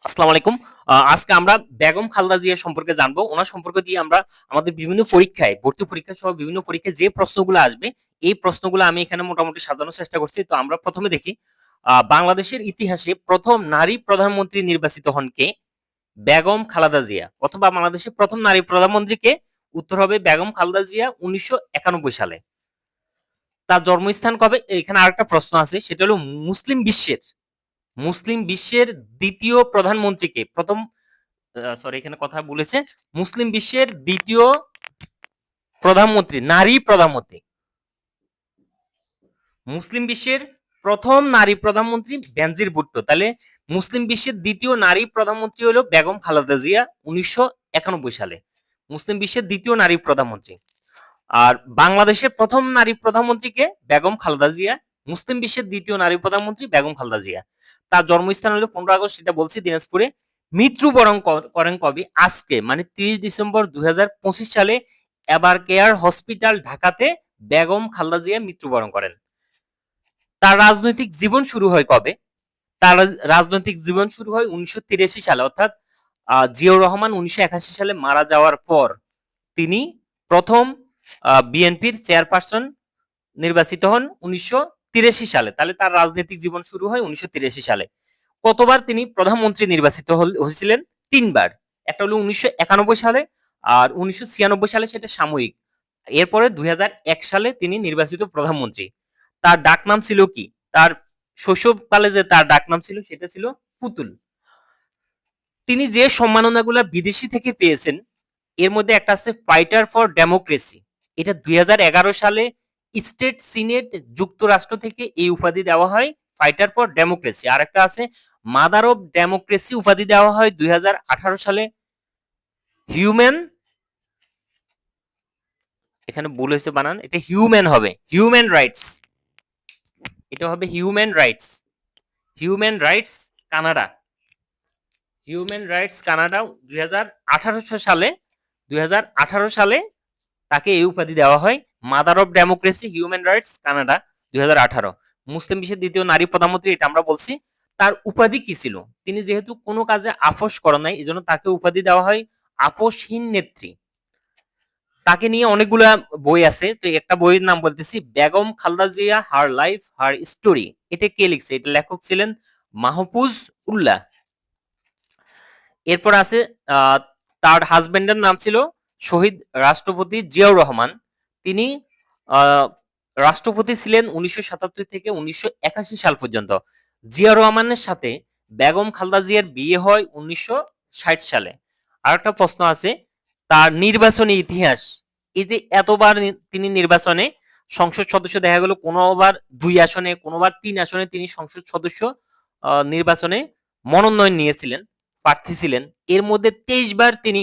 আসসালামু আলাইকুম। আজকে আমরা বেগম খালেদা জিয়া সম্পর্কে জানবো। উনার সম্পর্ক দিয়ে আমরা আমাদের বিভিন্ন পরীক্ষায়, ভর্তি পরীক্ষা সহ বিভিন্ন পরীক্ষায় যে প্রশ্নগুলো আসবে, এই প্রশ্নগুলো আমি এখানে মোটামুটি সাজানোর চেষ্টা করছি। তো আমরা প্রথমে দেখি, বাংলাদেশের ইতিহাসে প্রথম নারী প্রধানমন্ত্রী নির্বাচিত হন কে? বেগম খালেদা জিয়া। অথবা বাংলাদেশের প্রথম নারী প্রধানমন্ত্রী কে? উত্তর হবে বেগম খালেদা জিয়া ১৯৯১ সালে। তার জন্মস্থান কবে? এখানে আরেকটা প্রশ্ন আছে, সেটা হলো মুসলিম বিশ্বের দ্বিতীয় প্রধানমন্ত্রীকে প্রথম, সরি এখানে কথা বলেছে, মুসলিম বিশ্বের দ্বিতীয় প্রধানমন্ত্রী, নারী প্রধানমন্ত্রী, মুসলিম বিশ্বের প্রথম নারী প্রধানমন্ত্রী বেনজির ভুট্টো। তাহলে মুসলিম বিশ্বের দ্বিতীয় নারী প্রধানমন্ত্রী হলো বেগম খালেদা জিয়া ১৯৯১ সালে, মুসলিম বিশ্বের দ্বিতীয় নারী প্রধানমন্ত্রী। আর বাংলাদেশের প্রথম নারী প্রধানমন্ত্রীকে? বেগম খালেদা জিয়া। মুসলিম বিশ্বের দ্বিতীয় নারী প্রধানমন্ত্রী বেগম খালেদা জিয়া। তার জন্মস্থান হলো 15 আগস্ট, সেটা বলছি, দিনাজপুরে। মৃত্যুবরণ করেন কবে? আজকে মানে 30 ডিসেম্বর 2025 সালে এবার কেয়ার হসপিটাল ঢাকাতে বেগম খালেদা জিয়া মৃত্যুবরণ করেন। তার রাজনৈতিক জীবন শুরু হয় কবে? তার রাজনৈতিক জীবন শুরু হয় 1983 সালে, অর্থাৎ জিয়াউর রহমান 1981 সালে মারা যাওয়ার পর তিনি প্রথম বিএনপির চেয়ারপারসন নির্বাচিত হন 1983 সালে। তাহলে তার রাজনৈতিক জীবন শুরু হয় 1983 সালে। কতবার তিনি প্রধানমন্ত্রী নির্বাচিত হয়েছিলেন? 3 বার। একটা হলো 1991 সালে, আর 1996 সালে সেটা সাময়িক। এরপরে 2001 সালে তিনি নির্বাচিত প্রধানমন্ত্রী। তার ডাকনাম ছিল কি? তার শৈশবকালে যে তার ডাকনাম ছিল সেটা ছিল পুতুল। তিনি যে সম্মাননাগুলো বিদেশি থেকে পেয়েছেন, এর মধ্যে একটা আছে ফাইটার ফর ডেমোক্রেসি। এটা 2011 সালে স্টেট সিনেট যুক্তরাষ্ট্র থেকে এই উপাধি দেওয়া হয়, ফাইটার ফর ডেমোক্রেসি। আর একটা আছে মাদার অফ ডেমোক্রেসি উপাধি দেওয়া হয় 2018 সালে হিউম্যান, এখানে ভুল হয়েছে বানান, এটা হিউম্যান হবে, হিউম্যান রাইটস, এটা হবে human rights, human rights Canada, human rights Canada 2018 সালে তাকে এই উপাধি দেওয়া হয়, mother of democracy human rights Canada 2018। মুসলিম বিশ্বের দ্বিতীয় নারী প্রধানমন্ত্রী, এটা আমরা বলছি। তার উপাধি কি ছিল? তিনি যেহেতু কোনো কাজে আপোষ করেন নাই, এজন্য তাকে উপাধি দেওয়া হয় আপোষহীন নেত্রী। তাকে নিয়ে অনেকগুলা বই আছে, তো একটা বইয়ের নাম বলতেছি, Begum Khaleda Zia her life her story. এটা কে লিখছে? এটা লেখক ছিলেন মাহফুজ উল্লাহ। এরপর আছে তার হাজবেন্ডের নাম ছিল শহীদ রাষ্ট্রপতি জিয়াউর রহমান। তিনি রাষ্ট্রপতি ছিলেন 1977 থেকে 1981 সাল পর্যন্ত। জিয়াউর রহমানের সাথে বেগম খালেদা জিয়ার বিয়ে হয় 1960 সালে। আরেকটা প্রশ্ন আছে, তার নির্বাচনী ইতিহাস। এই যে এতবার তিনি নির্বাচনে সংসদ সদস্য, দেখা গেল কোনোবার 2 আসনে, কোনোবার 3 আসনে তিনি সংসদ সদস্য নির্বাচনে মনোনয়ন নিয়েছিলেন, প্রার্থী ছিলেন। এর মধ্যে 23 বার তিনি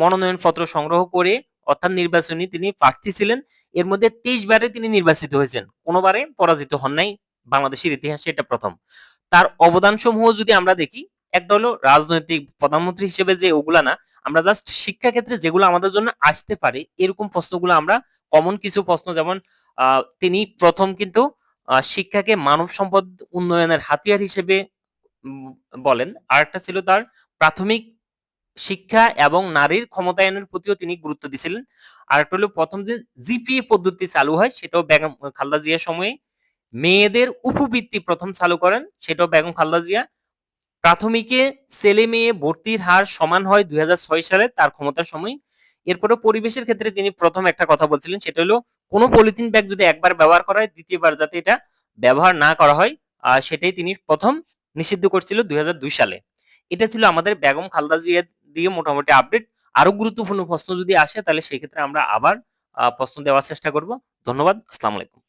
মনোনয়ন পত্র সংগ্রহ করে, অর্থাৎ নির্বাচনী তিনি প্রার্থী ছিলেন। এর মধ্যে 23 বারে তিনি নির্বাচিত হয়েছেন, কোনোবারে পরাজিত হন নাই। বাংলাদেশের ইতিহাসে এটা প্রথম। তার অবদান সমূহ যদি আমরা দেখি, একটা হলো রাজনৈতিক প্রধানমন্ত্রী হিসেবে যে ওগুলা না, আমরা জাস্ট শিক্ষা ক্ষেত্রে যেগুলো আমাদের জন্য আসতে পারে এরকম প্রশ্নগুলো আমরা, কমন কিছু প্রশ্ন, যেমন তিনি প্রথম কিন্তু শিক্ষাকে মানব সম্পদ উন্নয়নের হাতিয়ার হিসেবে বলেন। আরেকটা ছিল তার প্রাথমিক শিক্ষা এবং নারীর ক্ষমতায়নের প্রতিও তিনি গুরুত্ব দিয়েছিলেন। আরেকটা হলো প্রথম যে জিপিএ পদ্ধতি চালু হয়, সেটাও বেগম খালেদা জিয়ার সময়ে। মেয়েদের উপবৃত্তি প্রথম চালু করেন, সেটাও বেগম খালেদা জিয়া। প্রাথমিকে ছেলে মেয়ে ভর্তির হার সমান হয় 2006 সালে তার ক্ষমতার সময়। এরপরে পরিবেশের ক্ষেত্রে তিনি প্রথম একটা কথা বলছিলেন, সেটা হলো কোনো পলিথিন ব্যাগ যদি একবার ব্যবহার করা হয়, দ্বিতীয়বার যাতে এটা ব্যবহার না করা হয়, সেটাই তিনি প্রথম নিষিদ্ধ করছিল 2002 সালে। এটা ছিল আমাদের বেগম খালেদা জিয়া দিয়ে মোটামুটি আপডেট। আরো গুরুত্বপূর্ণ প্রশ্ন যদি আসে তাহলে সেক্ষেত্রে আমরা আবার প্রশ্ন দেওয়ার চেষ্টা করব। ধন্যবাদ। আসসালামু আলাইকুম।